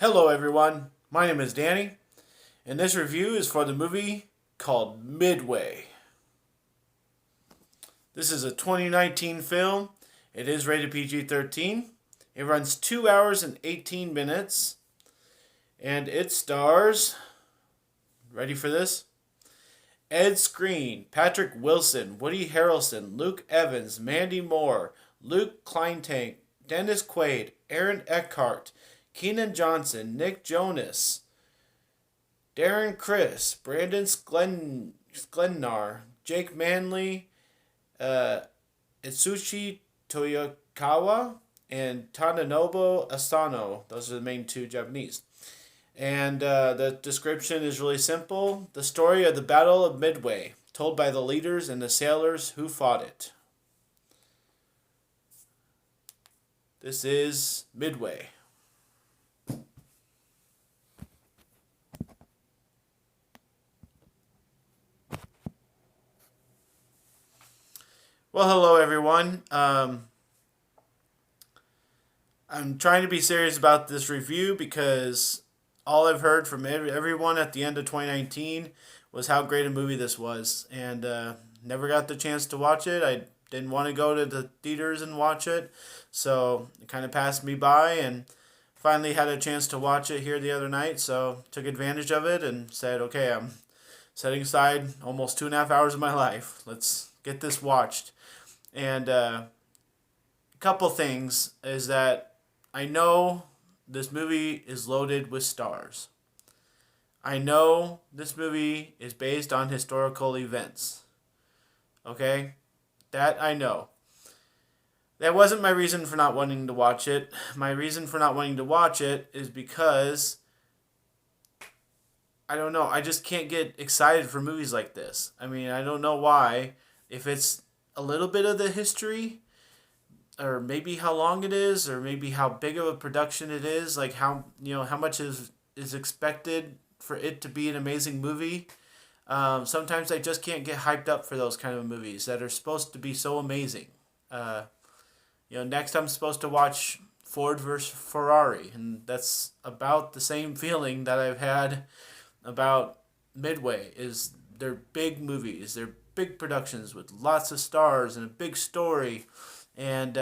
Hello, everyone. My name is Danny, and this review is for the movie called Midway. This is a 2019 film. It is rated PG-13. It runs 2 hours and 18 minutes, and it stars. Ready for this? Ed Skrein, Patrick Wilson, Woody Harrelson, Luke Evans, Mandy Moore, Luke Kleintank, Dennis Quaid, Aaron Eckhart, Keenan Johnson, Nick Jonas, Darren Criss, Brandon Sklenar, Jake Manley, uh, Itsushi Toyokawa, and Tadanobu Asano. Those are the main two Japanese. And the description is really simple. The story of the Battle of Midway, told by the leaders and the sailors who fought it. This is Midway. Well, hello everyone. I'm trying to be serious about this review because all I've heard from everyone at the end of 2019 was how great a movie this was, and never got the chance to watch it. I didn't want to go to the theaters and watch it, so it kind of passed me by, and finally had a chance to watch it here the other night, so took advantage of it and said, okay, I'm setting aside almost 2.5 hours of my life. Let's get this watched. And a couple things is that I know this movie is loaded with stars. I know this movie is based on historical events. Okay? That I know. That wasn't my reason for not wanting to watch it. My reason for not wanting to watch it is because I don't know. I just can't get excited for movies like this. I mean, I don't know why. If it's a little bit of the history, or maybe how long it is, or maybe how big of a production it is, like how much is expected for it to be an amazing movie. Sometimes I just can't get hyped up for those kind of movies that are supposed to be so amazing. Next I'm supposed to watch Ford versus Ferrari, and that's about the same feeling that I've had about Midway. Is they're big movies, they're big productions with lots of stars and a big story, and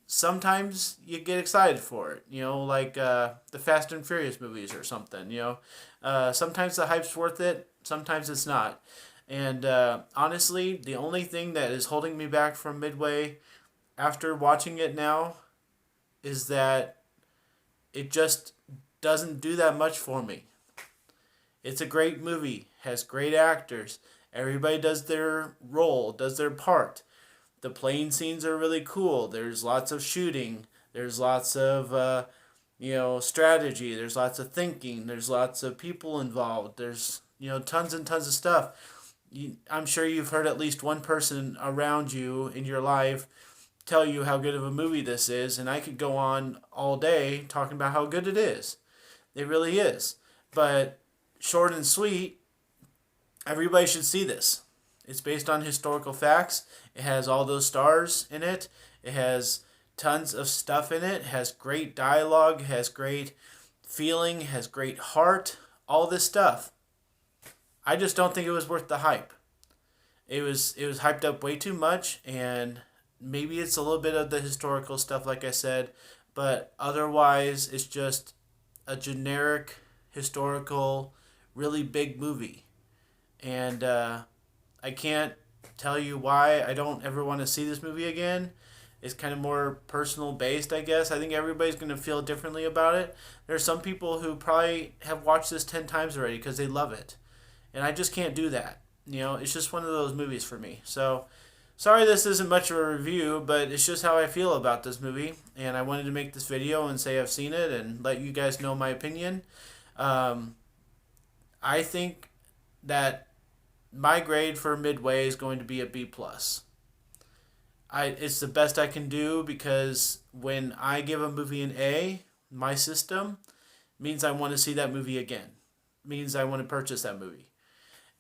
sometimes you get excited for it, like the Fast and Furious movies or something. Sometimes the hype's worth it, sometimes it's not. And honestly, the only thing that is holding me back from Midway after watching it now is that it just doesn't do that much for me. It's a great movie, has great actors. Everybody does their role, does their part. The plane scenes are really cool. There's lots of shooting. There's lots of, strategy. There's lots of thinking. There's lots of people involved. There's, tons and tons of stuff. I'm sure you've heard at least one person around you in your life tell you how good of a movie this is, and I could go on all day talking about how good it is. It really is. But short and sweet, everybody should see this. It's based on historical facts. It has all those stars in it. It has tons of stuff in it. It has great dialogue. It has great feeling. It has great heart. All this stuff. I just don't think it was worth the hype. It was hyped up way too much, and maybe it's a little bit of the historical stuff, like I said, but otherwise it's just a generic historical, really big movie. And I can't tell you why I don't ever want to see this movie again. It's kind of more personal based, I guess. I think everybody's going to feel differently about it. There are some people who probably have watched this 10 times already because they love it. And I just can't do that. It's just one of those movies for me. So, sorry this isn't much of a review, but it's just how I feel about this movie. And I wanted to make this video and say I've seen it and let you guys know my opinion. I think that my grade for Midway is going to be a B plus. It's the best I can do because when I give a movie an A, my system means I want to see that movie again. Means I want to purchase that movie.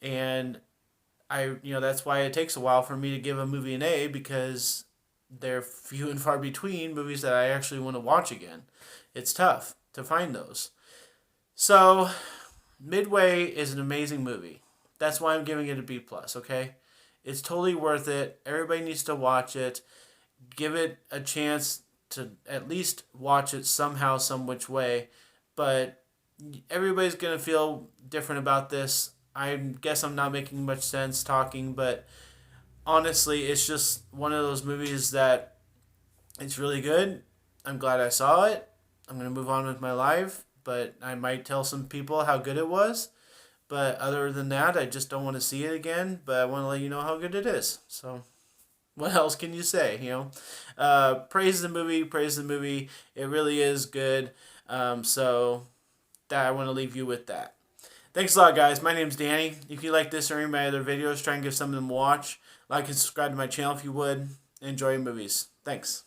And that's why it takes a while for me to give a movie an A, because they're few and far between movies that I actually want to watch again. It's tough to find those. So, Midway is an amazing movie. That's why I'm giving it a B plus. Okay, it's totally worth it. Everybody needs to watch it. Give it a chance to at least watch it somehow, some which way. But everybody's gonna feel different about this. I guess I'm not making much sense talking, but honestly, it's just one of those movies that it's really good. I'm glad I saw it. I'm gonna move on with my life, but I might tell some people how good it was. But other than that, I just don't want to see it again. But I want to let you know how good it is. So what else can you say? Praise the movie. Praise the movie. It really is good. So that I want to leave you with that. Thanks a lot, guys. My name's Danny. If you like this or any of my other videos, try and give some of them a watch. Like and subscribe to my channel if you would. Enjoy your movies. Thanks.